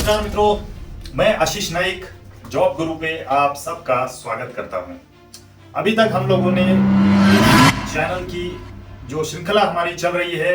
नमस्कार मित्रों, मैं आशीष नाइक जॉब गुरु पे आप सबका स्वागत करता हूं। अभी तक हम लोगों ने चैनल की जो श्रृंखला हमारी चल रही है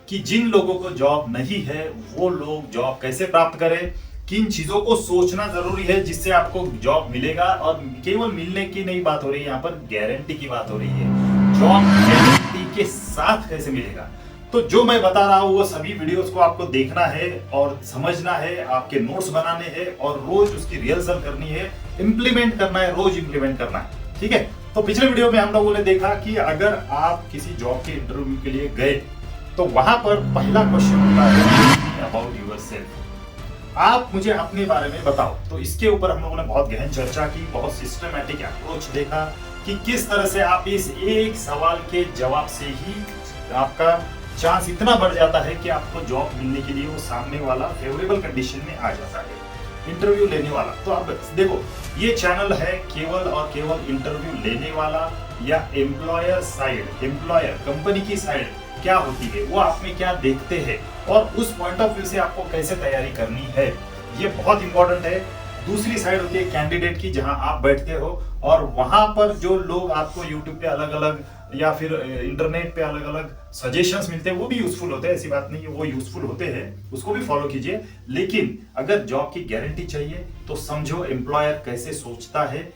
कि जिन लोगों को जॉब नहीं है वो लोग जॉब कैसे प्राप्त करें, किन चीजों को सोचना जरूरी है जिससे आपको जॉब मिलेगा। और केवल मिलने की नहीं बात हो रही है, यहाँ पर गारंटी की बात हो रही है। जॉब गारंटी के साथ कैसे मिलेगा, तो जो मैं बता रहा हूँ वो सभी वीडियोस को आपको देखना है और समझना है, आपके नोट्स बनाने हैं और रोज उसकी रिहर्सल करनी है, इंप्लीमेंट करना है, रोज इंप्लीमेंट करना है। ठीक है, तो पिछले वीडियो में हम लोगों ने देखा कि अगर आप किसी जॉब के इंटरव्यू के लिए गए तो वहां पर पहला क्वेश्चन होता है अबाउट योरसेल्फ, आप मुझे अपने बारे में बताओ। तो इसके ऊपर हम लोगों ने बहुत गहन चर्चा की, बहुत सिस्टमैटिक अप्रोच देखा कि किस तरह से आप इस एक सवाल के जवाब से ही आपका चांस इतना बढ़ जाता है कि आपको जॉब मिलने के लिए वो सामने वाला फेवरेबल कंडीशन में आ जाता है, इंटरव्यू लेने वाला। तो आप देखो, ये चैनल है केवल और केवल इंटरव्यू लेने वाला या एम्प्लॉयर साइड, एम्प्लॉयर कंपनी की साइड क्या होती है, वो आप में क्या देखते हैं और उस पॉइंट ऑफ व्यू से आपको कैसे तैयारी करनी है, ये बहुत इंपॉर्टेंट है। दूसरी साइड होती है कैंडिडेट की, जहां आप बैठते हो और वहां पर जो लोग आपको यूट्यूब पे अलग अलग या फिर इंटरनेट पे अलग अलग सजेशंस मिलते हैं, वो भी यूजफुल होते हैं, ऐसी बात नहीं है, वो यूजफुल होते हैं, उसको भी फॉलो कीजिए। लेकिन अगर जॉब की गारंटी चाहिए तो समझो एम्प्लॉयर कैसे सोचता है,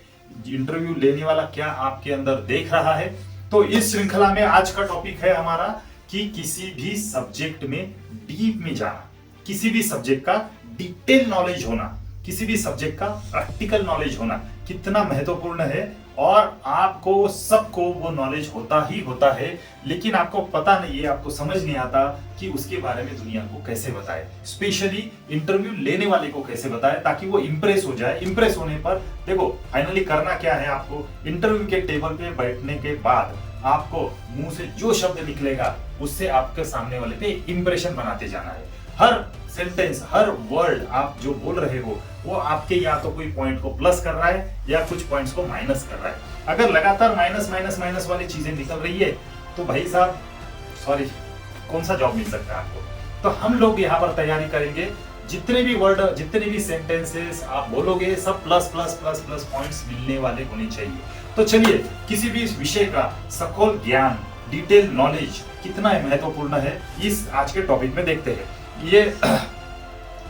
इंटरव्यू लेने वाला क्या आपके अंदर देख रहा है। तो इस श्रृंखला में आज का टॉपिक है हमारा कि किसी भी सब्जेक्ट में डीप में जाना, किसी भी सब्जेक्ट का डिटेल नॉलेज होना, किसी भी सब्जेक्ट का प्रैक्टिकल नॉलेज होना कितना महत्वपूर्ण है। और आपको सबको वो नॉलेज होता ही होता है, लेकिन आपको पता नहीं है, आपको समझ नहीं आता कि उसके बारे में दुनिया को कैसे बताए, स्पेशली इंटरव्यू लेने वाले को कैसे बताए ताकि वो इंप्रेस हो जाए। इंप्रेस होने पर देखो फाइनली करना क्या है, आपको इंटरव्यू के टेबल पे बैठने के बाद आपको मुंह से जो शब्द निकलेगा उससे आपके सामने वाले पे इंप्रेशन बनाते जाना है। हर सेंटेंस, हर वर्ड आप जो बोल रहे हो वो आपके या तो कोई पॉइंट को प्लस कर रहा है या कुछ पॉइंट्स को माइनस कर रहा है। अगर लगातार माइनस माइनस माइनस वाली चीजें निकल रही है तो भाई साहब सॉरी, कौन सा जॉब मिल सकता है आपको। तो हम लोग यहाँ पर तैयारी करेंगे, जितने भी वर्ड, जितने भी सेंटेंसेस आप बोलोगे सब plus plus plus plus points मिलने वाले होने चाहिए। तो चलिए, किसी भी विषय का सखोल ज्ञान, डिटेल नॉलेज कितना महत्वपूर्ण है, इस आज के टॉपिक में देखते हैं। ये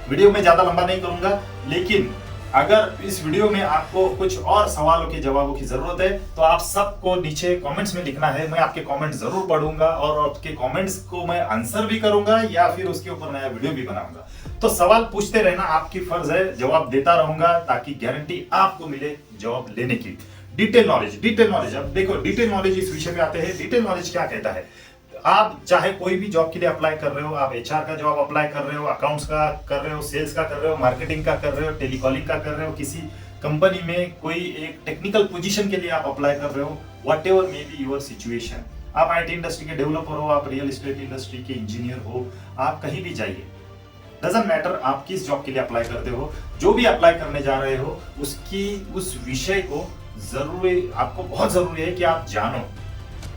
वीडियो में ज्यादा लंबा नहीं करूंगा, लेकिन अगर इस वीडियो में आपको कुछ और सवालों के जवाबों की जरूरत है तो आप सबको नीचे कमेंट्स में लिखना है। मैं आपके कमेंट्स जरूर पढ़ूंगा और आपके कमेंट्स को मैं आंसर भी करूंगा या फिर उसके ऊपर नया वीडियो भी बनाऊंगा। तो सवाल पूछते रहना आपकी फर्ज है, जवाब देता रहूंगा ताकि गारंटी आपको मिले जॉब लेने की। डिटेल नॉलेज, डिटेल नॉलेज, अब देखो डिटेल नॉलेज इस विषय में आते हैं। डिटेल नॉलेज क्या कहता है, आप चाहे कोई भी जॉब के लिए अप्लाई कर रहे हो, आप एचआर का जॉब अप्लाई कर रहे हो, अकाउंट्स का कर रहे हो, सेल्स का कर रहे हो, मार्केटिंग का कर रहे हो, टेलीकॉलिंग का कर रहे हो, किसी कंपनी में कोई एक टेक्निकल पोजीशन के लिए आप अप्लाई कर रहे हो, what ever may be your situation, आप आईटी इंडस्ट्री के डेवलपर हो, आप रियल एस्टेट इंडस्ट्री के इंजीनियर हो, आप कहीं भी जाइए, डजंट मैटर आप किस जॉब के लिए अप्लाई करते हो, जो भी अप्लाई करने जा रहे हो उसकी उस विषय को जरूरी, आपको बहुत जरूरी है कि आप जानो।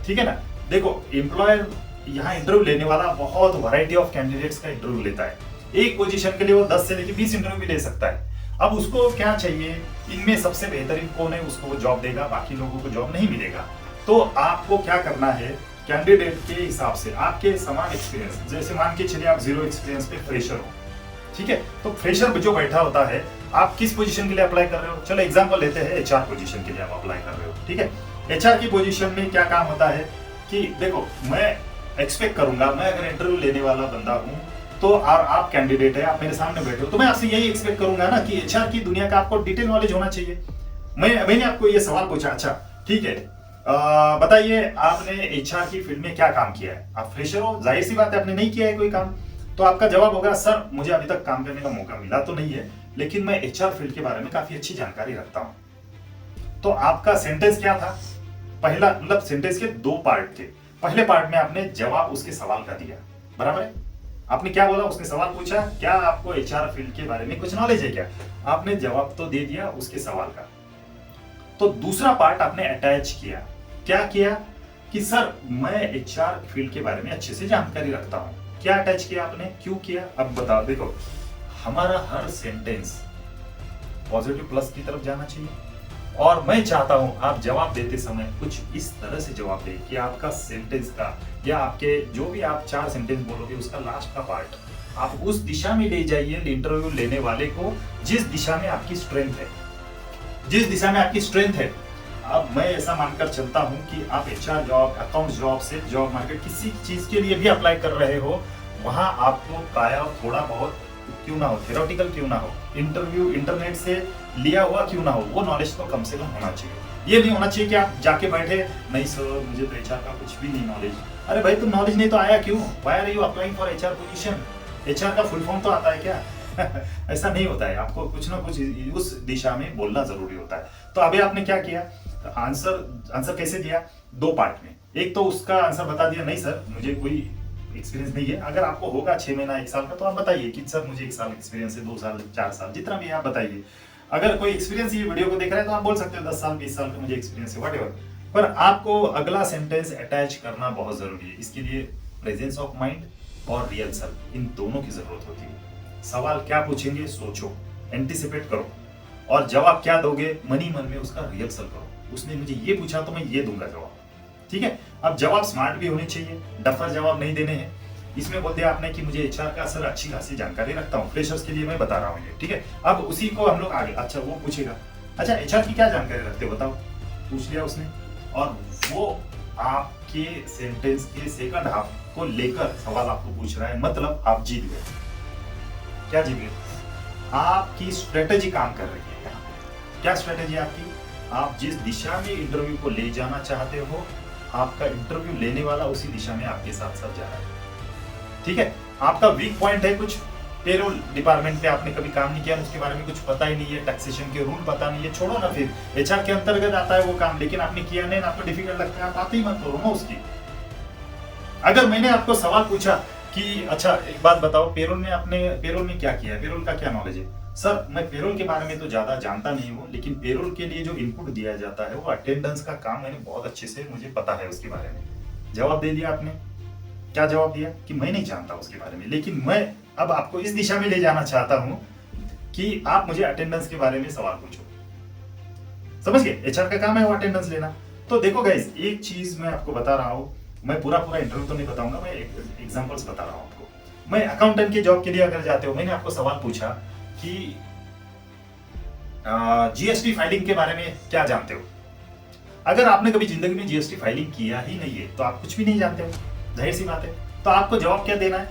ठीक है ना। देखो एम्प्लॉयर यहाँ इंटरव्यू लेने वाला बहुत वैरायटी ऑफ कैंडिडेट्स का इंटरव्यू लेता है। एक पोजीशन के लिए वो 10 से लेकर 20 इंटरव्यू भी ले सकता है। अब उसको क्या चाहिए, इनमें सबसे बेहतरीन कौन है उसको वो जॉब देगा, बाकी लोगों को जॉब नहीं मिलेगा। तो आपको क्या करना है, कैंडिडेट के हिसाब से आपके समान एक्सपीरियंस, जैसे मान के चलिए आप 0 एक्सपीरियंस पे फ्रेशर हो, ठीक है, तो फ्रेशर जो बैठा होता है, आप किस पोजीशन के लिए अप्लाई कर रहे हो, चलो एग्जांपल लेते हैं एचआर पोजीशन के लिए आप अप्लाई कर रहे हो। ठीक है, एचआर की पोजीशन में क्या काम होता है कि देखो मैं एक्सपेक्ट करूंगा, मैं अगर इंटरव्यू लेने वाला बंदा हूं तो और आप कैंडिडेट है, आप मेरे सामने बैठे हो, तो मैं आपसे यही एक्सपेक्ट करूंगा ना कि एचआर की दुनिया का आपको डिटेल नॉलेज होना चाहिए। मैंने आपको ये सवाल पूछा, अच्छा ठीक है, बताइए आपने एचआर की फील्ड में क्या काम किया है, आप फ्रेशर हो, जाहिर सी बात है आपने नहीं किया है कोई काम, तो आपका जवाब होगा सर मुझे अभी तक काम करने का मौका मिला तो नहीं है, लेकिन मैं एचआर फील्ड के बारे में काफी अच्छी जानकारी रखता हूं। तो आपका सेंटेंस क्या था, पहला मतलब सेंटेंस के 2 पार्ट थे। पहले पार्ट में आपने जवाब उसके सवाल का दिया, बराबर है, आपने क्या बोला, उसने सवाल पूछा क्या आपको एचआर फील्ड के बारे में कुछ नॉलेज है क्या, आपने जवाब तो दे दिया उसके सवाल का। तो दूसरा पार्ट आपने अटैच किया, क्या किया कि सर मैं एचआर फील्ड के बारे में अच्छे से जानकारी रखता हूं। क्या अटैच किया आपने, क्यों किया, अब बताओ। देखो हमारा हर सेंटेंस पॉजिटिव प्लस की तरफ जाना चाहिए। और मैं चाहता हूं आप जवाब देते समय कुछ इस तरह से जवाब दें कि आपका सेंटेंस का या आपके जो भी आप 4 सेंटेंस बोलोगे उसका लास्ट का पार्ट आप उस दिशा में ले जाइए इंटरव्यू लेने वाले को जिस दिशा में आपकी स्ट्रेंथ है, जिस दिशा में आपकी स्ट्रेंथ है। अब मैं ऐसा मानकर चलता हूं कि आप HR job, account job, sales job market किसी चीज के लिए भी अप्लाई कर रहे हो, वहां आपको प्राय थोड़ा बहुत क्यों ना हो, थ्योरेटिकल क्यों ना हो, इंटरव्यू इंटरनेट से लिया हुआ क्यों ना हो, वो नॉलेज तो कम से कम होना चाहिए। ये नहीं होना चाहिए कि आप जाके बैठे नहीं सर मुझे तो एचआर का कुछ भी नहीं नॉलेज। अरे भाई तुम नॉलेज नहीं तो आया क्यों? Why are you applying for HR position? HR का फुल फॉर्म तो आता है क्या? ऐसा नहीं होता है, आपको कुछ ना कुछ उस दिशा में बोलना जरूरी होता है। तो अभी आपने क्या किया, आंसर कैसे दिया? 2 पार्ट में। एक तो उसका आंसर बता दिया नहीं सर मुझे कोई एक्सपीरियंस नहीं है। अगर आपको होगा 6 महीना 1 साल का तो आप बताइए कि सर मुझे 1 साल एक्सपीरियंस है, 2 साल 4 साल जितना भी है आप बताइए। अगर कोई एक्सपीरियंस ये वीडियो को देख रहा है तो आप बोल सकते हो 10 साल 20 साल का मुझे एक्सपीरियंस है, व्हाटएवर। पर आपको अगला सेंटेंस अटैच करना बहुत जरूरी है। इसके लिए प्रेजेंस ऑफ माइंड और रिहर्सल इन दोनों की जरूरत होती है। सवाल क्या पूछेंगे सोचो, एंटिसिपेट करो, और जवाब क्या दोगे मन ही मन में उसका रिहर्सल करो। उसने मुझे ये पूछा तो मैं ये दूंगा जवाब, ठीक है। अब जवाब स्मार्ट भी होने चाहिए, डफर जवाब नहीं देने हैं। इसमें बोल दिया आपने कि मुझे एचआर का सर अच्छी खासी जानकारी रखता हूँ, फ्रेशर्स के लिए मैं बता रहा हूँ ये, ठीक है। अब उसी को हम लोग आगे, अच्छा वो पूछेगा अच्छा एचआर की क्या जानकारी रखते हो बताओ, पूछ लिया उसने, और वो आपके सेंटेंस के सेकंड हाफ को लेकर सवाल आपको पूछ रहा है, मतलब आप जीत गए। क्या जीत गए? आपकी स्ट्रेटेजी काम कर रही है यहाँ पे। क्या स्ट्रेटेजी आपकी? आप जिस दिशा में इंटरव्यू को ले जाना चाहते हो, आपका इंटरव्यू लेने वाला उसी दिशा में आपके साथ साथ जा रहा है, ठीक है। आपका वीक पॉइंट है कुछ पेरोल डिपार्टमेंट पे आपने कभी काम नहीं किया, उसके बारे में कुछ पता ही नहीं है, टैक्सेशन के रूल पता नहीं है, छोड़ो ना, फिर एचआर के अंतर्गत आता है वो काम, लेकिन आपने किया नहीं, आपको डिफिकल्ट लगता है, आप आते ही मत करो ना उसकी। अगर मैंने आपको सवाल पूछा कि अच्छा एक बात बताओ पेरोल में क्या किया है, पेरोल का क्या नॉलेज है? सर मैं पेरोल के बारे में तो ज्यादा जानता नहीं हूँ, लेकिन पेरोल के लिए जो इनपुट दिया जाता है वो अटेंडेंस का काम मैंने बहुत अच्छे से मुझे पता है उसके बारे में। जवाब दे दिया आपने। क्या जवाब दिया? कि मैं नहीं जानता उसके बारे में, लेकिन मैं अब आपको इस दिशा में ले जाना चाहता हूं कि आप मुझे अटेंडेंस के बारे में सवाल पूछो। समझ गए? एचआर का काम है वो अटेंडेंस लेना। तो देखो गाइस, एक चीज मैं आपको बता रहा हूं, मैं पूरा इंटरव्यू तो नहीं बताऊंगा, मैं एग्जांपल्स बता रहा हूं आपको। मैं अकाउंटेंट की जॉब के लिए अगर जाते हो, मैंने आपको सवाल पूछा कि जीएसटी फाइलिंग के बारे में क्या जानते हो। अगर आपने कभी जिंदगी में जीएसटी फाइलिंग किया ही नहीं है तो आप कुछ भी नहीं जानते हो, जाहिर सी बात है। तो आपको जवाब क्या देना है?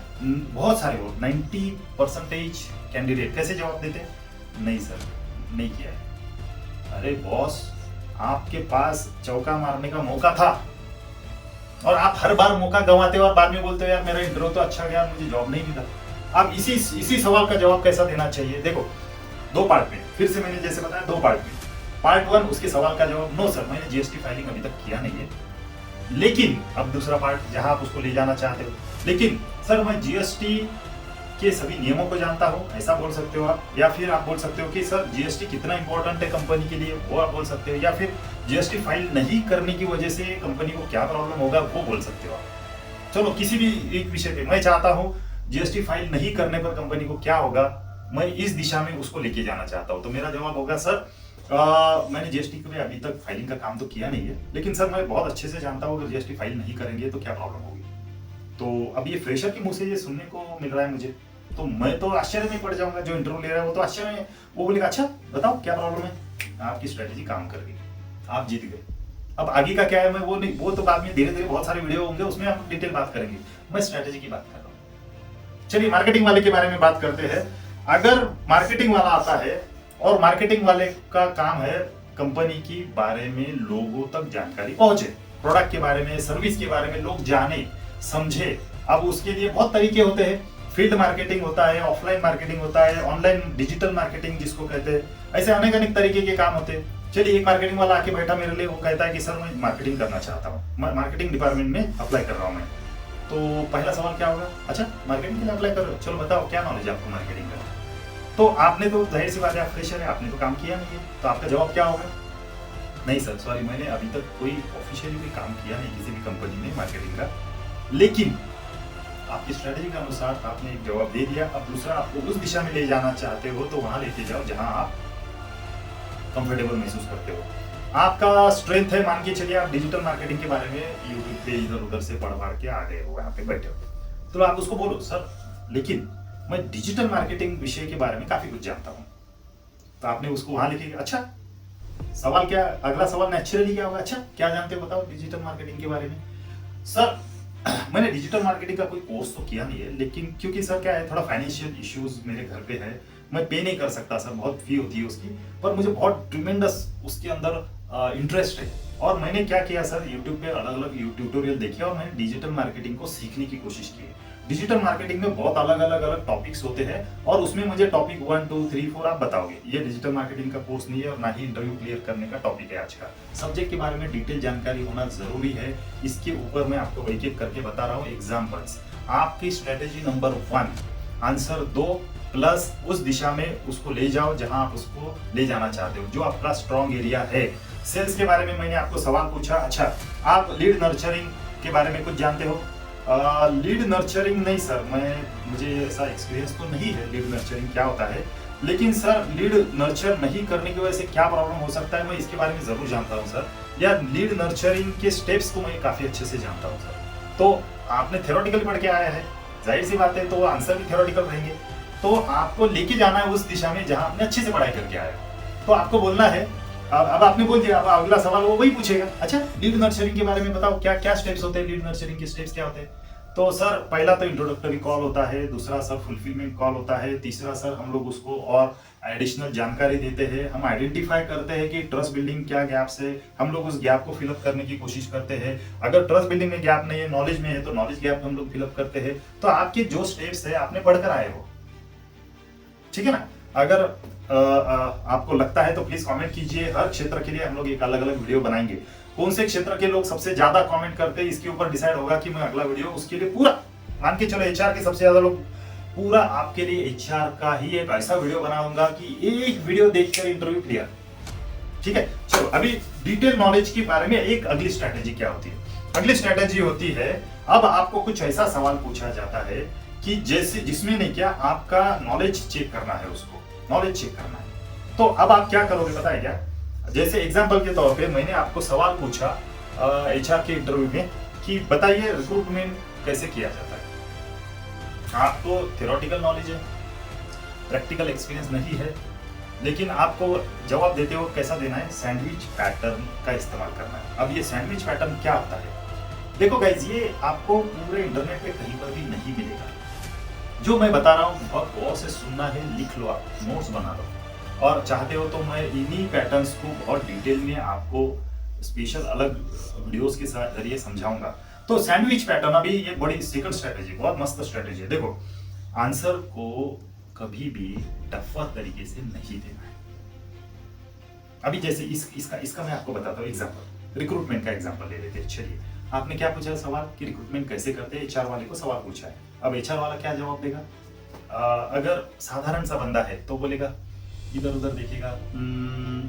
बहुत सारे लोग 90% कैंडिडेट कैसे जवाब देते हैं? नहीं सर नहीं किया है। अरे बॉस, आपके पास चौका मारने का मौका था और आप हर बार मौका गंवाते हो और बाद में बोलते हो यार मेरा इंटरव्यू तो अच्छा गया मुझे जॉब नहीं मिला। अब इसी सवाल का जवाब कैसा देना चाहिए? देखो 2 पार्ट में, फिर से मैंने जैसे बताया 2 पार्ट में। पार्ट 1 उसके सवाल का जवाब, नो सर मैंने जीएसटी फाइलिंग अभी तक किया नहीं है, लेकिन अब दूसरा पार्ट जहां आप उसको ले जाना चाहते हो, लेकिन सर मैं जीएसटी के सभी नियमों को जानता हूं, ऐसा बोल सकते हो आप। या फिर आप बोल सकते हो कि सर जीएसटी कितना इंपॉर्टेंट है कंपनी के लिए, वो आप बोल सकते हो। या फिर जीएसटी फाइल नहीं करने की वजह से कंपनी को क्या प्रॉब्लम होगा, वो बोल सकते हो आप। चलो किसी भी एक विषय पे मैं चाहता हूं जीएसटी फाइल नहीं करने पर कंपनी को क्या होगा, मैं इस दिशा में उसको लेके जाना चाहता हूं। तो मेरा जवाब होगा सर मैंने जीएसटी के लिए अभी तक फाइलिंग का काम तो किया नहीं है, लेकिन सर मैं बहुत अच्छे से जानता हूँ अगर जीएसटी फाइल नहीं करेंगे तो क्या प्रॉब्लम होगी। तो अब ये फ्रेशर के मुंह से ये सुनने को मिल रहा है मुझे, तो मैं तो आश्चर्य में पड़ जाऊंगा। जो इंटरव्यू ले रहा है वो तो आश्चर्य में, वो बोलेगा अच्छा बताओ क्या प्रॉब्लम है, आपकी स्ट्रेटेजी काम कर रही है, आप जीत गए। अब आगे का क्या है मैं वो नहीं, वो तो बाद में धीरे धीरे बहुत सारे वीडियो होंगे उसमें हम डिटेल बात करेंगे, मैं स्ट्रेटेजी की बात कर रहा हूँ। चलिए मार्केटिंग वाले के बारे में बात करते हैं। अगर मार्केटिंग वाला आता है और मार्केटिंग वाले का काम है कंपनी के बारे में लोगों तक जानकारी पहुंचे, प्रोडक्ट के बारे में, सर्विस के बारे में लोग जाने समझे। अब उसके लिए बहुत तरीके होते हैं, फील्ड मार्केटिंग होता है, ऑफलाइन मार्केटिंग होता है, ऑनलाइन डिजिटल मार्केटिंग जिसको कहते हैं, ऐसे अनेक तरीके के काम होते हैं। चलिए एक मार्केटिंग वाला आके बैठा मेरे लिए, वो कहता है कि सर मैं मार्केटिंग करना चाहता हूँ, मार्केटिंग डिपार्टमेंट में अप्लाई कर रहा हूँ मैं। तो पहला सवाल क्या होगा, अच्छा मार्केटिंग के लिए अप्लाई कर रहे हो, चलो बताओ क्या नॉलेज है आपको मार्केटिंग का। तो आपने तो जाहिर सी बात है आप फ्रेशर है, आपने तो काम किया नहीं है, तो आपका जवाब क्या होगा? नहीं सर सॉरी मैंने अभी तक कोई ऑफिशियली भी काम किया नहीं किसी भी कंपनी में मार्केटिंग का, लेकिन आपकी स्ट्रेटेजी के अनुसार आपने एक जवाब दे दिया। अब दूसरा, आपको उस दिशा में ले जाना चाहते हो तो वहां लेके जाओ जहां आप कंफर्टेबल महसूस करते हो। आपका स्ट्रेंथ है, मान के चलिए आप डिजिटल मार्केटिंग के बारे में यूट्यूब पे इधर उधर से पढ़ के आ गए हो, यहाँ पे बैठे हो, तो आप उसको बोलो सर लेकिन मैं डिजिटल मार्केटिंग विषय के बारे में काफी कुछ जानता हूँ। तो आपने उसको वहां लिखे, अच्छा सवाल क्या, अगला सवाल नेचुरली क्या होगा, अच्छा क्या जानते हो बताओ डिजिटल मार्केटिंग के बारे में। सर मैंने डिजिटल मार्केटिंग का कोई कोर्स तो किया नहीं है, लेकिन क्योंकि सर क्या है, थोड़ा फाइनेंशियल इश्यूज मेरे घर पे है, मैं पे नहीं कर सकता सर, बहुत फी होती है उसकी, पर मुझे बहुत ट्रिमेंडस उसके अंदर इंटरेस्ट है। और मैंने क्या किया सर, यूट्यूब पे अलग अलग ट्यूटोरियल देखे और मैंने डिजिटल मार्केटिंग को सीखने की कोशिश की। डिजिटल मार्केटिंग में बहुत अलग अलग टॉपिक्स होते हैं और उसमें मुझे टॉपिक 1 2 3 4 आप बताओगे। ये डिजिटल मार्केटिंग का कोर्स नहीं है और ना ही इंटरव्यू क्लियर करने का टॉपिक है आज का। सब्जेक्ट के बारे में डिटेल जानकारी होना जरूरी है, इसके ऊपर मैं आपको एक एक करके बता रहा हूँ एग्जाम्पल्स। आपकी स्ट्रेटेजी नंबर 1, आंसर 2 प्लस उस दिशा में उसको ले जाओ जहां आप उसको ले जाना चाहते हो, जो आपका स्ट्रॉन्ग एरिया है। सेल्स के बारे में मैंने आपको सवाल पूछा, अच्छा आप लीड नर्चरिंग के बारे में कुछ जानते हो? लीड नर्चरिंग नहीं सर, मुझे ऐसा एक्सपीरियंस तो नहीं है लीड नर्चरिंग क्या होता है, लेकिन सर लीड नर्चर नहीं करने की वजह से क्या प्रॉब्लम हो सकता है मैं इसके बारे में जरूर जानता हूँ सर, या लीड नर्चरिंग के स्टेप्स को मैं काफी अच्छे से जानता हूँ सर। तो आपने थ्योरेटिकल पढ़ के आया है, जाहिर सी बात है, तो आंसर भी थ्योरेटिकल रहेंगे। तो आपको लेके जाना है उस दिशा में जहां आपने अच्छे से पढ़ाई करके आया। तो आपको बोलना है, अब आपने बोल दिया, अब अगला सवाल वो वही पूछेगा, अच्छा लीड नर्चरिंग के बारे में बताओ, क्या क्या स्टेप्स होते हैं, लीड नर्चरिंग के स्टेप्स क्या होते हैं। तो सर पहला तो इंट्रोडक्टरी कॉल होता है, दूसरा सर फुलफिलमेंट कॉल होता है, तीसरा सर हम लोग उसको और एडिशनल जानकारी देते हैं, हम आइडेंटिफाई करते हैं कि ट्रस्ट बिल्डिंग क्या गैप्स है, हम लोग उस गैप को फिलअप करने की कोशिश करते हैं। अगर ट्रस्ट बिल्डिंग में गैप नहीं है, नॉलेज में है, तो नॉलेज गैप हम लोग फिलअप करते हैं। तो आपके जो स्टेप्स है आपने पढ़कर आए हो, ठीक है ना। अगर आपको लगता है तो प्लीज कमेंट कीजिए। हर क्षेत्र के लिए हम लोग एक अलग अलग वीडियो बनाएंगे। कौन से क्षेत्र के लोग सबसे ज्यादा कमेंट करते हैं इसके ऊपर डिसाइड होगा कि मैं अगला वीडियो उसके लिए पूरा, मान के चलो एचआर के सबसे ज्यादा लोग, पूरा आपके लिए एचआर का ही एक ऐसा वीडियो बनाऊंगा कि एक वीडियो देखकर इंटरव्यू क्लियर। ठीक है, चलो अभी डिटेल नॉलेज के बारे में एक अगली स्ट्रेटेजी क्या होती है। अगली स्ट्रेटेजी होती है, अब आपको कुछ ऐसा सवाल पूछा जाता है कि जैसे जिसमें नहीं क्या आपका नॉलेज चेक करना है, उसको नॉलेज चेक करना है। तो अब आप क्या करोगे पता है क्या, जैसे एग्जांपल के तौर पे मैंने आपको सवाल पूछा एचआर के इंटरव्यू में कि बताइए रिक्रूटमेंट कैसे किया जाता है। आपको थ्योरेटिकल नॉलेज है, प्रैक्टिकल एक्सपीरियंस नहीं है, लेकिन आपको जवाब देते हो कैसा देना है, सैंडविच पैटर्न का इस्तेमाल करना है। अब ये सैंडविच पैटर्न क्या होता है, देखो गाइज, ये आपको पूरे इंटरनेट पे कहीं पर भी नहीं मिलेगा। जो मैं बता रहा हूँ बहुत गौर से सुनना है, लिख लो, आप नोट्स बना लो, और चाहते हो तो मैं इन्हीं पैटर्न्स को बहुत डिटेल में आपको स्पेशल अलग वीडियोस के जरिए समझाऊंगा। तो सैंडविच पैटर्न, अभी ये बड़ी सीक्रेट स्ट्रेटेजी, बहुत मस्त स्ट्रेटेजी है। देखो, आंसर को कभी भी टफर तरीके से नहीं देना है। अभी जैसे इसका मैं आपको बताता हूँ एग्जाम्पल, रिक्रूटमेंट का एग्जाम्पल ले लेते हैं। चलिए, आपने क्या पूछा सवाल कि रिक्रूटमेंट कैसे करते हैं, एचआर वाले को सवाल पूछा है। अब एचआर वाला क्या जवाब देगा, अगर साधारण सा बंदा है तो बोलेगा, इधर उधर देखेगा,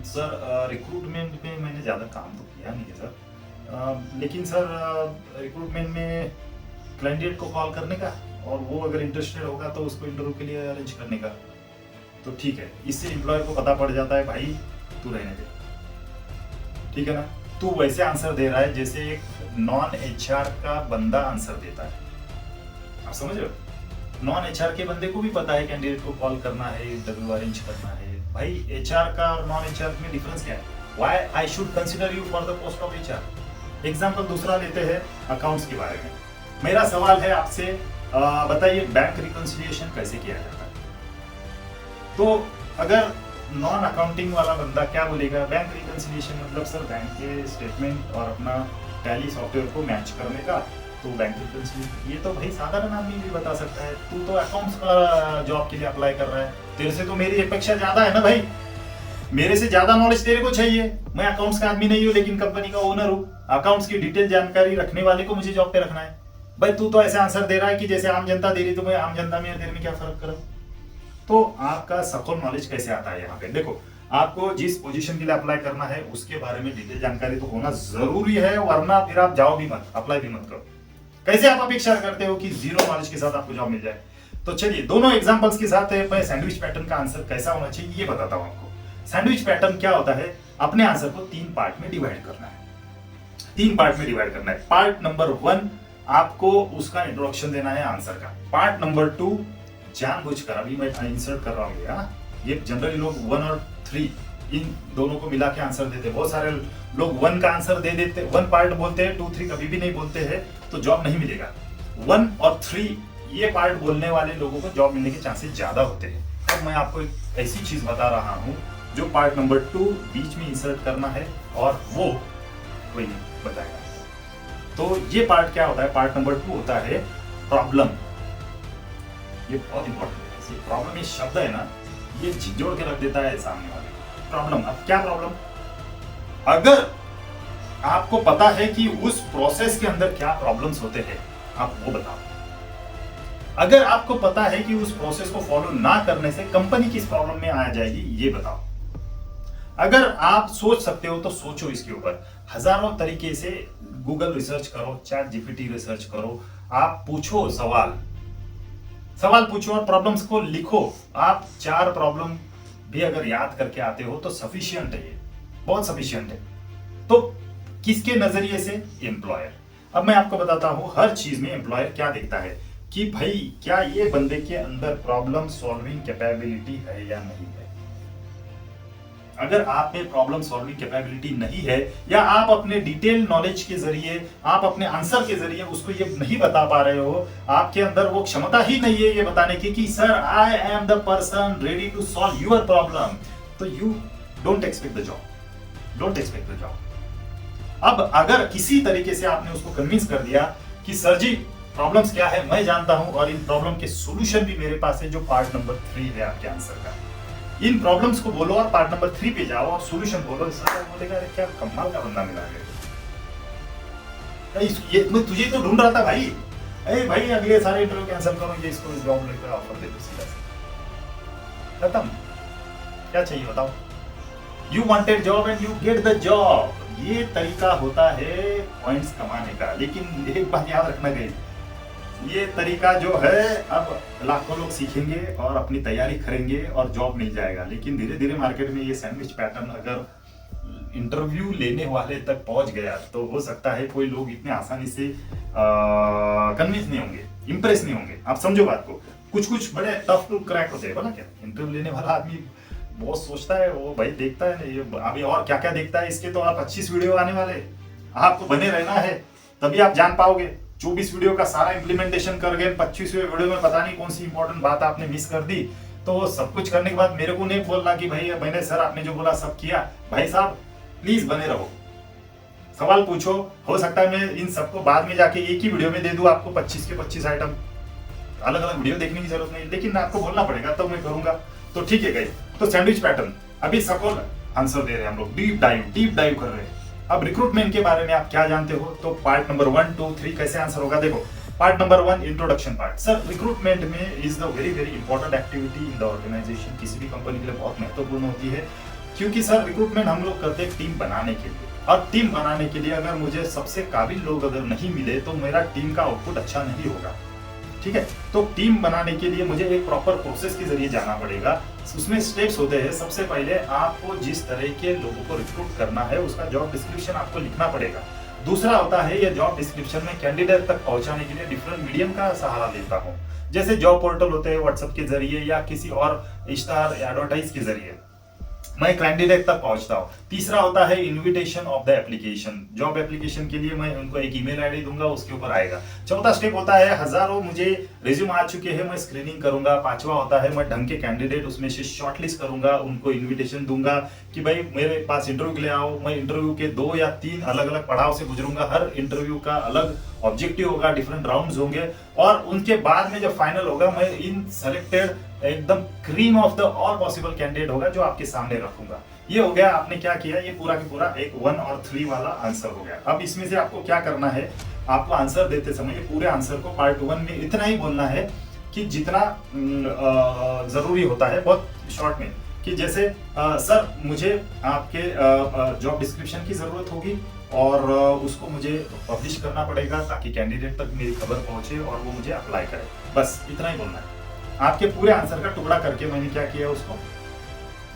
सर रिक्रूटमेंट में मैंने ज़्यादा काम तो किया नहीं है सर, लेकिन सर रिक्रूटमेंट में कैंडिडेट को कॉल करने का और वो अगर इंटरेस्टेड होगा तो उसको इंटरव्यू के लिए अरेंज करने का, तो ठीक है। इससे एम्प्लॉयर को पता पड़ जाता है भाई तू रहने दे, ठीक है ना। तू वैसे आंसर दे रहा है जैसे एक नॉन एचआर का बंदा आंसर देता है, आप समझ रहे हो। नॉन एचआर के बंदे को भी पता है कैंडिडेट को कॉल करना है, इंटरव्यू अरेंज करना है। भाई एचआर का और नॉन एचआर में डिफरेंस क्या है, why I should consider you for the post of HR. Example दूसरा लेते हैं अकाउंट्स के बारे में। मेरा सवाल है आपसे, बताइए बैंक रिकंसिलिएशन कैसे किया जाता है। तो अगर नॉन अकाउंटिंग वाला बंदा क्या बोलेगा, बैंक रिकंसिलिएशन मतलब सर बैंक के स्टेटमेंट और अपना टैली सॉफ्टवेयर को मैच करने का, तो बैंक रिकंसिलिएशन। ये तो भाई साधारण आदमी भी बता सकता है, तू तो अकाउंट्स का जॉब के लिए अप्लाई कर रहा है, तेरे से तो मेरी अपेक्षा ज्यादा है ना भाई, मेरे से ज्यादा नॉलेज तेरे को चाहिए। मैं अकाउंट्स का आदमी नहीं हूँ लेकिन कंपनी का ओनर हूँ, अकाउंट्स की डिटेल जानकारी रखने वाले को मुझे जॉब पे रखना है। भाई तू तो ऐसे आंसर दे रहा है कि जैसे आम जनता दे रही, तो मैं आम जनता में तेरे में क्या फर्क करूं। तो आपका सखोल नॉलेज कैसे आता है यहाँ पे, देखो आपको जिस पोजीशन के लिए अप्लाई करना है उसके बारे में डिटेल जानकारी तो होना जरूरी है, वरना फिर आप जाओ भी मत, अप्लाई भी मत करो। कैसे आप अपेक्षा करते हो कि जीरो नॉलेज के साथ आपको जॉब मिल जाए? तो चलिए दोनों एग्जांपल्स के साथ मैं सैंडविच पैटर्न का आंसर कैसा होना चाहिए ये बताता हूं आपको। सैंडविच पैटर्न क्या होता है? अपने आंसर को 3 पार्ट में डिवाइड करना है। 3 पार्ट में डिवाइड करना है। पार्ट नंबर 1 आपको उसका इंट्रोडक्शन देना है आंसर का। पार्ट नंबर 2 जानबूझकर, अभी मैं इंसर्ट कर रहा हूँ ये जनरली लोग 1 और 3 इन दोनों को मिला के आंसर देते हैं। बहुत सारे लोग 1 का आंसर दे देते, 1 पार्ट बोलते हैं, 2 3 कभी भी नहीं बोलते हैं, तो जॉब नहीं मिलेगा। 1 और 3 ये पार्ट बोलने वाले लोगों को जॉब मिलने के चांसेस ज्यादा होते हैं। अब मैं आपको एक ऐसी चीज बता रहा हूं जो पार्ट नंबर 2 बीच में इंसर्ट करना है और वो वही बताएगा। तो ये पार्ट क्या होता है? पार्ट नंबर 2 होता है प्रॉब्लम। ये बहुत इंपॉर्टेंट है। प्रॉब्लम ये शब्द है ना, ये झिझोड़ के रख देता है सामने वाले को। प्रॉब्लम, अब क्या प्रॉब्लम? अगर आपको पता है कि उस प्रोसेस के अंदर क्या प्रॉब्लम्स होते हैं, आप वो बताओ। अगर आपको पता है कि उस प्रोसेस को फॉलो ना करने से कंपनी किस प्रॉब्लम में आ जाएगी, ये बताओ। अगर आप सोच सकते हो तो सोचो इसके ऊपर। हजारों तरीके से गूगल रिसर्च करो, चैट जीपीटी रिसर्च करो, आप पूछो सवाल पूछो और प्रॉब्लम्स को लिखो। आप 4 प्रॉब्लम भी अगर याद करके आते हो तो सफिशिएंट है, ये बहुत सफिशिएंट है। तो किसके नजरिए से? एम्प्लॉयर। अब मैं आपको बताता हूं हर चीज में एम्प्लॉयर क्या देखता है कि भाई क्या ये बंदे के अंदर प्रॉब्लम सॉल्विंग कैपेबिलिटी है या नहीं है। अगर आप में प्रॉब्लम सॉल्विंग कैपेबिलिटी नहीं है, या आप अपने डिटेल नॉलेज के जरिए, आप अपने आंसर के जरिए उसको ये नहीं बता पा रहे हो, आपके अंदर वो क्षमता ही नहीं है ये बताने की कि sir I am the person ready to solve your problem, तो you don't expect the job. अब अगर किसी तरीके से आपने उसको कन्विंस कर दिया कि सर जी प्रॉब्लम्स क्या है मैं जानता हूं और इन प्रॉब्लम के सॉल्यूशन भी मेरे पास है, जो पार्ट नंबर 3 है आपके आंसर का। इन प्रॉब्लम्स को बोलो और पार्ट नंबर 3 पे जाओ और सॉल्यूशन बोलो। सर बोलेगा अरे क्या कमाल का बंदा मिला है, ये मैं तुझे तो ढूंढ रहा था भाई। अरे भाई अगले सारे इंटरव्यू कैंसिल करो, ये इसको जॉब लेकर ऑफर दे दो, सीधा खत्म। क्या चाहिए बताओ? You wanted job and you get the job. ये तरीका होता है पॉइंट्स कमाने का। लेकिन एक बात याद रखना गाइस, ये तरीका जो है अब लाखों लोग सीखेंगे और अपनी तैयारी करेंगे और जॉब मिल जाएगा। लेकिन धीरे धीरे मार्केट में ये सैंडविच पैटर्न अगर इंटरव्यू लेने वाले तक पहुंच गया तो हो सकता है कोई लोग इतने आसानी से कन्विंस नहीं होंगे, इंप्रेस नहीं होंगे। आप समझो बात को। कुछ बड़े टफ टू क्रैक होते हैं, बोला क्या? इंटरव्यू लेने वाला आदमी बहुत सोचता है, वो भाई देखता है ना ये अभी और क्या क्या देखता है। इसके तो आप 25 वीडियो आने वाले, आपको बने रहना है तभी आप जान पाओगे। 24 वीडियो का सारा इंप्लीमेंटेशन कर गए, 25वें वीडियो में पता नहीं कौन सी इंपॉर्टेंट बात आपने मिस कर दी। तो सब कुछ करने के बाद मेरे को नहीं बोलना कि भाई मैंने सर आपने जो बोला सब किया। भाई साहब प्लीज बने रहो, सवाल पूछो। हो सकता है मैं इन सबको बाद में जाके एक ही वीडियो में दे दूं आपको 25 के 25 आइटम। अलग अलग वीडियो देखने की जरूरत नहीं, लेकिन आपको बोलना पड़ेगा तो मैं करूंगा। तो ठीक है गाइस, तो सैंडविच पैटर्न अभी सकोल आंसर दे रहे हैं हम लोग, डीप डाइव कर रहे हैं। अब रिक्रूटमेंट के बारे में आप क्या जानते हो? तो पार्ट नंबर 1 2 3 कैसे आंसर होगा देखो। Part number 1 introduction part. Sir recruitment में is the very very important activity in the organisation. किसी भी कंपनी के लिए बहुत महत्वपूर्ण होती है, क्योंकि सर रिक्रूटमेंट हम लोग करते हैं टीम बनाने के लिए। और टीम बनाने के लिए अगर मुझे सबसे काबिल लोग अगर नहीं मिले तो मेरा टीम का आउटपुट अच्छा नहीं होगा। ठीक है, तो टीम बनाने के लिए मुझे एक प्रॉपर प्रोसेस के जरिए जाना पड़ेगा। उसमें स्टेप्स होते हैं। सबसे पहले आपको जिस तरह के लोगों को रिक्रूट करना है उसका जॉब डिस्क्रिप्शन आपको लिखना पड़ेगा। दूसरा होता है ये जॉब डिस्क्रिप्शन में कैंडिडेट तक पहुंचाने के लिए डिफरेंट मीडियम का सहारा लेता हूं, जैसे जॉब पोर्टल होते हैं व्हाट्सएप के जरिए या किसी और इश्तार एडवर्टाइज के जरिए मैं कैंडिडेट तक पहुंचता हूं। तीसरा होता है invitation of the application. Job application के लिए मैं उनको एक ईमेल आईडी दूंगा, उसके ऊपर आएगा। चौथा स्टेप होता है हजारों मुझे रिज्यूम आ चुके हैं, मैं स्क्रीनिंग करूंगा। पांचवा होता है मैं ढंग के कैंडिडेट उसमें से शॉर्टलिस्ट करूंगा, उनको इन्विटेशन दूंगा कि भाई मेरे पास इंटरव्यू के लिए आओ। मैं इंटरव्यू के 2 या 3 अलग अलग पड़ाव से गुजरूंगा। हर इंटरव्यू का अलग ऑब्जेक्टिव होगा, डिफरेंट राउंड्स होंगे और उनके बाद में जब फाइनल होगा मैं इन सेलेक्टेड एकदम cream of the all possible candidate होगा जो आपके सामने रखूंगा। ये हो गया, आपने क्या किया, ये पूरा का पूरा एक 1 और 3 वाला आंसर हो गया। अब इसमें से आपको क्या करना है, आपको आंसर देते समय ये पूरे आंसर को पार्ट 1 में इतना ही बोलना है कि जितना जरूरी होता है, बहुत शॉर्ट में, कि जैसे सर मुझे आपके जॉब डिस्क्रिप्शन की जरूरत होगी और उसको मुझे पब्लिश करना पड़ेगा ताकि कैंडिडेट तक मेरी खबर पहुंचे और वो मुझे अप्लाई करे। बस इतना ही बोलना है। आपके पूरे आंसर का टुकड़ा करके मैंने क्या किया, उसको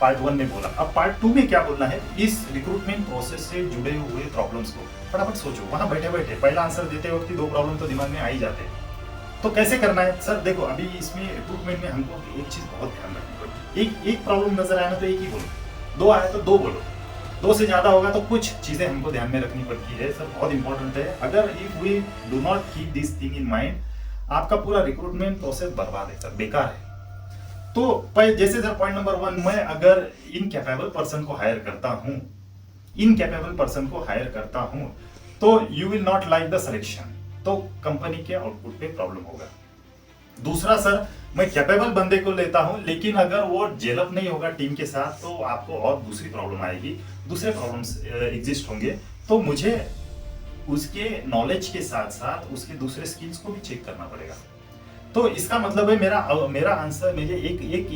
पार्ट 1 में बोला। अब पार्ट 2 में क्या बोलना है, इस रिक्रूटमेंट प्रोसेस से जुड़े हुए प्रॉब्लम्स को फटाफट सोचो। वहां बैठे बैठे पहला आंसर देते वक्त 2 प्रॉब्लम तो दिमाग में आ ही जाते हैं। तो कैसे करना है सर, देखो अभी इसमें रिक्रूटमेंट में हमको एक चीज बहुत ध्यान रखनी पड़ेगी। एक प्रॉब्लम नजर आया ना तो एक ही बोलो, 2 आए तो 2 बोलो, 2 से ज्यादा होगा तो कुछ चीजें हमको ध्यान में रखनी पड़ती है सर, बहुत इंपॉर्टेंट है। अगर if we do not keep this thing in mind, आपका पूरा रिक्रूटमेंट प्रोसेस बर्बाद है सर, बेकार है। तो जैसे सर पॉइंट नंबर 1, मैं अगर इनकैपेबल पर्सन को हायर करता हूं, इनकैपेबल पर्सन को हायर करता हूं तो you will not like the selection, तो कंपनी के आउटपुट पे प्रॉब्लम होगा। दूसरा सर, मैं कैपेबल बंदे को लेता हूं लेकिन अगर वो जेलअप नहीं होगा टीम के साथ तो आपको और दूसरी प्रॉब्लम आएगी, दूसरे प्रॉब्लम्स एग्जिस्ट होंगे। तो मुझे उसके नॉलेज के साथ साथ उसके दूसरे स्किल्स को भी चेक करना पड़ेगा। तो इसका मतलब है मेरा आंसर, मुझे एक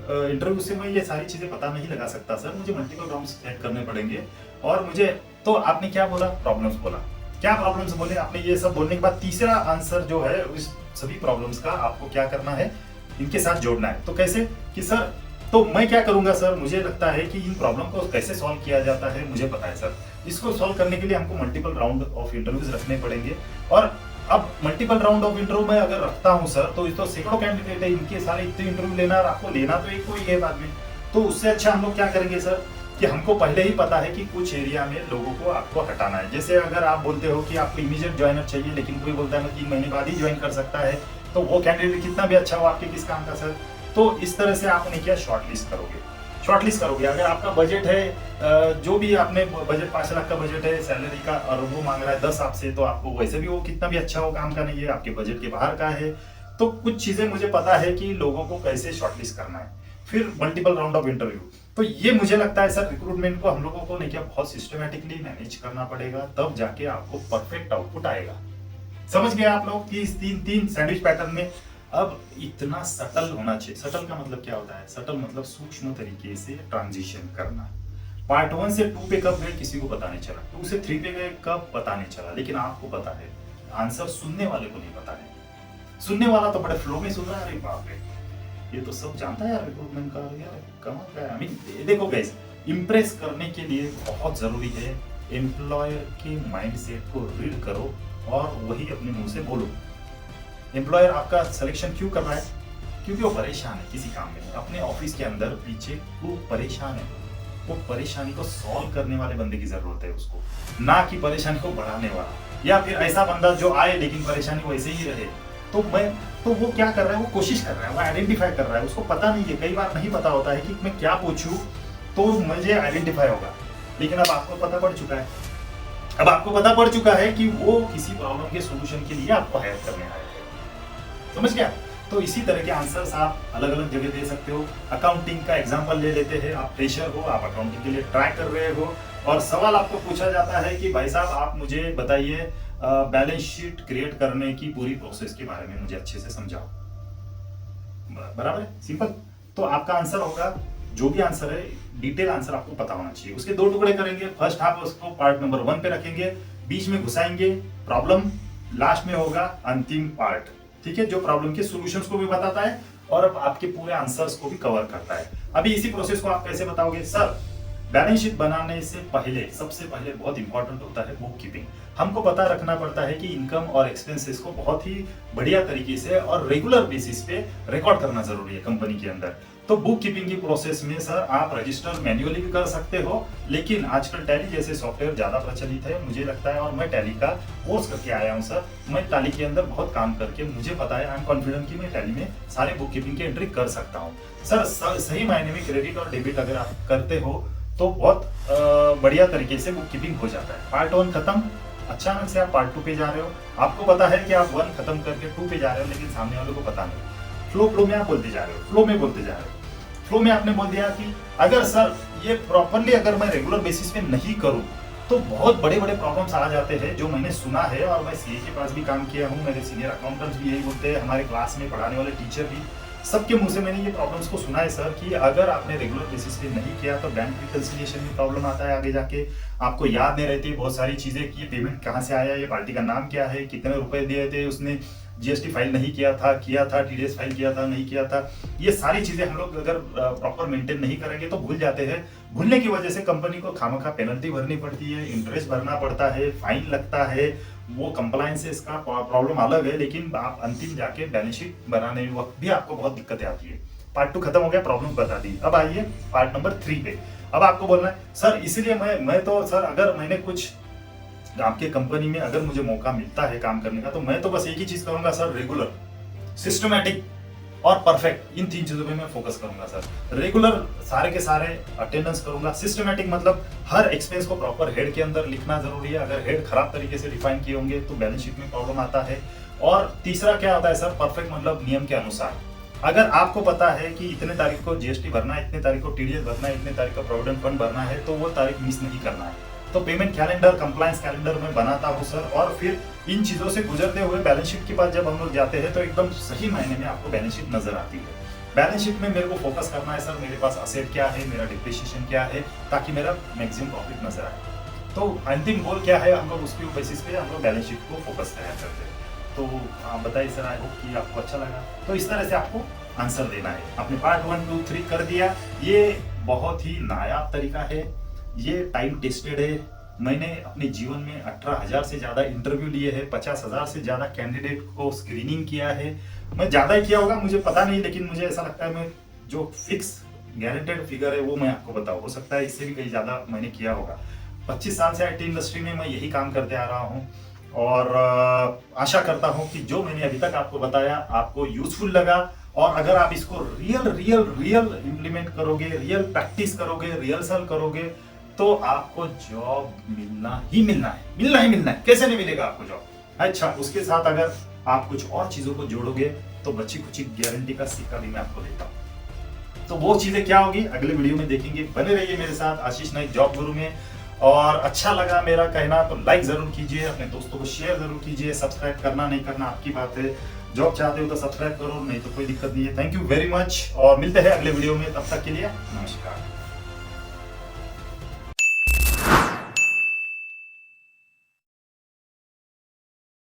इंटरव्यू से मैं ये सारी चीजें पता नहीं लगा सकता सर, मुझे मल्टीपल राउंड्स सेट करने पड़ेंगे। और मुझे, तो आपने क्या बोला, प्रॉब्लम्स बोला, क्या प्रॉब्लम्स बोले आपने, ये सब बोलने के बाद तीसरा आंसर जो है इस सभी प्रॉब्लम्स का आपको क्या करना है, इनके साथ जोड़ना है। तो कैसे कि सर, तो मैं क्या करूंगा सर, मुझे लगता है कि इन प्रॉब्लम को कैसे सॉल्व किया जाता है मुझे पता है सर। इसको सॉल्व करने के लिए हमको मल्टीपल राउंड ऑफ इंटरव्यूज रखने पड़ेंगे। और अब मल्टीपल राउंड ऑफ इंटरव्यू में अगर रखता हूं सर तो इस तो सैकड़ों कैंडिडेट है, इनके सारे इतने इंटरव्यू लेना और आपको लेना तो एक कोई है बाद में। तो उससे अच्छा हम लोग क्या करेंगे सर कि हमको पहले ही पता है कि कुछ एरिया में लोगों को आपको हटाना है। जैसे अगर आप बोलते हो कि आपको इमीडिएट ज्वाइनर चाहिए लेकिन कोई बोलता है मैं 3 महीने बाद ही ज्वाइन कर सकता है, तो वो कैंडिडेट कितना भी अच्छा हो आपके किस काम का सर। तो इस तरह से आपने क्या शॉर्टलिस्ट करोगे। अगर आपका बजट है, जो भी आपने बजट 5 लाख का बजट है सैलरी का और वो मांग रहा है 10 आपसे, तो आपको वैसे भी वो कितना भी अच्छा हो काम का नहीं है, आपके बजट के बाहर का है। तो कुछ चीजें मुझे पता है कि लोगों को कैसे शॉर्टलिस्ट करना है, फिर मल्टीपल राउंड ऑफ इंटरव्यू। तो ये मुझे लगता है सर रिक्रूटमेंट को हम लोगों को नहीं क्या बहुत सिस्टमेटिकली मैनेज करना पड़ेगा, तब जाके आपको परफेक्ट आउटपुट आएगा। समझ गए आप लोग कि इस तीन सैंडविच पैटर्न में अब इतना सटल होना चाहिए। सटल का मतलब क्या होता है, सटल मतलब सूक्ष्म तरीके से ट्रांजिशन करना। पार्ट 1 से 2 पे कब गए किसी को पता नहीं चला, 2 से 3 पे गए कब पता नहीं चला, लेकिन आपको पता है। आंसर सुनने वाले को नहीं पता है। सुनने वाला तो बड़े फ्लो में सुन रहा है, अरे बाप रे ये तो सब जानता है यार रिक्रूटमेंट का, यार कमाल का है। आई मीन देखो गाइस, इंप्रेस करने के लिए बहुत जरूरी है एम्प्लॉयर के माइंडसेट को रीड करो और वही अपने मुंह से बोलो। एम्प्लॉयर आपका सिलेक्शन क्यों कर रहा है, क्योंकि वो परेशान है किसी काम में, अपने ऑफिस के अंदर पीछे वो परेशान है। वो परेशानी को सॉल्व करने वाले बंदे की जरूरत है उसको, ना कि परेशानी को बढ़ाने वाला, या फिर ऐसा बंदा जो आए लेकिन परेशानी वैसे ही रहे। तो वो क्या कर रहा है, वो कोशिश कर रहा है, वो आइडेंटिफाई कर रहा है। उसको पता नहीं है, कई बार नहीं पता होता है कि मैं क्या पूछूं तो मुझे आइडेंटिफाई होगा। लेकिन अब आपको पता पड़ चुका है, अब आपको पता पड़ चुका है कि वो किसी प्रॉब्लम के सॉल्यूशन के लिए आपको हायर करने आया है। समझ गया। तो इसी तरह के आंसर्स आप अलग अलग जगह दे सकते हो। अकाउंटिंग का एग्जांपल ले लेते हैं, आप फ्रेशर हो, आप अकाउंटिंग के लिए ट्राई कर रहे हो और सवाल आपको पूछा जाता है कि भाई साहब आप मुझे बताइए बैलेंस शीट क्रिएट करने की पूरी प्रोसेस के बारे में मुझे अच्छे से समझाओ। बराबर है, सिंपल। तो आपका आंसर होगा, जो भी आंसर है डिटेल आंसर आपको पता होना चाहिए। उसके 2 टुकड़े करेंगे, फर्स्ट हाफ उसको पार्ट नंबर 1 पे रखेंगे, बीच में घुसाएंगे प्रॉब्लम, लास्ट में होगा अंतिम पार्ट, ठीक है, जो प्रॉब्लम के सॉल्यूशंस को भी बताता है और अब आपके पूरे आंसर्स को भी कवर करता है। अभी इसी प्रोसेस को आप कैसे बताओगे सर, बैलेंस शीट बनाने से पहले सबसे पहले बहुत इंपॉर्टेंट होता है बुक कीपिंग। हमको पता रखना पड़ता है कि इनकम और एक्सपेंसेस को बहुत ही बढ़िया तरीके से और रेगुलर बेसिस पे रिकॉर्ड करना जरूरी है कंपनी के अंदर। तो बुक कीपिंग की प्रोसेस में सर आप रजिस्टर मैन्युअली भी कर सकते हो, लेकिन आजकल टैली जैसे सॉफ्टवेयर ज्यादा प्रचलित है मुझे लगता है, और मैं टैली का कोर्स करके आया हूँ सर। मैं टैली के अंदर बहुत काम करके मुझे पता है, आई एम कॉन्फिडेंट कि मैं टैली में सारे बुक कीपिंग के एंट्री कर सकता हूँ सर। सही मायने में क्रेडिट और डेबिट अगर आप करते हो तो बहुत बढ़िया तरीके से बुक कीपिंग हो जाता है। पार्ट 1 खत्म, अचानक से आप पार्ट 2 पे जा रहे हो, आपको पता है कि आप 1 खत्म करके 2 पे जा रहे हो, लेकिन सामने वाले को पता नहीं। फ्लो में आप बोलते जा रहे हो, फ्लो में आपने बोल दिया कि अगर सर ये प्रॉपरली अगर मैं रेगुलर बेसिस पे नहीं करूं तो बहुत बड़े बड़े प्रॉब्लम्स आ जाते हैं, जो मैंने सुना है। और मैं सीए के पास भी काम किया हूं, मेरे सीनियर अकाउंटेंट्स भी यही बोलते हैं, हमारे क्लास में पढ़ाने वाले टीचर भी सबके मुंह से मैंने ये प्रॉब्लम्स को सुना है सर कि अगर आपने रेगुलर बेसिस पे नहीं किया तो बैंक रिकंसिलिएशन में प्रॉब्लम आता है आगे जाके, आपको याद नहीं रहती बहुत सारी चीज़ें कि पेमेंट कहाँ से आया, ये पार्टी का नाम क्या है, कितने रुपए दिए थे उसने, जीएसटी फाइल नहीं किया था, टीडीएस फाइल किया था, नहीं किया था। ये सारी चीज़ें हम लोग अगर प्रॉपर मेंटेन नहीं करेंगे तो भूल जाते हैं। भूलने की वजह से कंपनी को खामखा पेनल्टी भरनी पड़ती है, इंटरेस्ट भरना पड़ता है, फाइन लगता है। वो कंप्लायंसेस का प्रॉब्लम अलग है, लेकिन आप अंतिम जाके बैलेंस शीट बनाने में वक्त भी आपको बहुत दिक्कतें आती है। पार्ट 2 खत्म हो गया, प्रॉब्लम बता दी। अब आइए पार्ट नंबर 3 पे। अब आपको बोलना है सर इसलिए मैं तो सर अगर मैंने कुछ आपके कंपनी में अगर मुझे मौका मिलता है काम करने का तो मैं तो बस एक ही चीज करूंगा सर, रेगुलर, सिस्टमैटिक और परफेक्ट, इन 3 चीजों पे मैं फोकस करूंगा सर। रेगुलर सारे के सारे अटेंडेंस करूंगा, सिस्टमैटिक मतलब हर एक्सपेंस को प्रॉपर हेड के अंदर लिखना जरूरी है। अगर हेड खराब तरीके से डिफाइन किए होंगे तो बैलेंस शीट में प्रॉब्लम आता है। और तीसरा क्या आता है सर, परफेक्ट मतलब नियम के अनुसार। अगर आपको पता है कि इतने तारीख को जीएसटी भरना है, इतने तारीख को टीडीएस भरना है, इतने तारीख को प्रोविडेंट फंड भरना है, तो वो तारीख मिस नहीं करना है। तो पेमेंट कैलेंडर, कंप्लायंस कैलेंडर में बनाता हूँ सर, और फिर इन चीजों से गुजरते हुए बैलेंस शीट के पास जब हम लोग जाते हैं तो एकदम सही मायने में आपको बैलेंस शीट नजर आती है। बैलेंस शीट में मेरे को फोकस करना है सर, मेरे पास असेट क्या है, मेरा डिप्रिसिएशन क्या है, ताकि मेरा मैक्सिमम प्रॉफिट नजर आए। तो अंतिम गोल क्या है, हम लोग उसके बेसिस पे हम लोग बैलेंस शीट को फोकस तैयार करते हैं। तो आप बताइए सर, आई होप कि आपको अच्छा लगा। तो इस तरह से आपको आंसर देना है। आपने पार्ट 1, 2, 3 कर दिया। ये बहुत ही नायाब तरीका है, ये टाइम टेस्टेड है। मैंने अपने जीवन में 18,000 से ज़्यादा इंटरव्यू लिए हैं, 50,000 से ज़्यादा कैंडिडेट को स्क्रीनिंग किया है। मैं ज़्यादा ही किया होगा मुझे पता नहीं, लेकिन मुझे ऐसा लगता है मैं जो फिक्स गारंटेड फिगर है वो मैं आपको बताऊँ, हो सकता है इससे भी कहीं ज़्यादा मैंने किया होगा। 25 साल से आईटी इंडस्ट्री में मैं यही काम करते आ रहा हूँ, और आशा करता हूँ कि जो मैंने अभी तक आपको बताया आपको यूजफुल लगा। और अगर आप इसको रियल इम्प्लीमेंट करोगे, रियल प्रैक्टिस करोगे, रिहर्सल करोगे, तो आपको जॉब मिलना ही मिलना है। कैसे नहीं मिलेगा आपको जॉब? अच्छा, उसके साथ अगर आप कुछ और चीजों को जोड़ोगे तो बच्ची कुछ गारंटी का सिक्का भी मैं आपको देता हूँ। तो वो चीजें क्या होगी अगले वीडियो में देखेंगे। बने रहिए मेरे साथ आशीष नाइक जॉब गुरु में। और अच्छा लगा मेरा कहना तो लाइक जरूर कीजिए, अपने दोस्तों को शेयर जरूर कीजिए। सब्सक्राइब करना नहीं करना आपकी बात है, जॉब चाहते हो तो सब्सक्राइब करो, नहीं तो कोई दिक्कत नहीं है। थैंक यू वेरी मच, और मिलते हैं अगले वीडियो में। तब तक के लिए नमस्कार।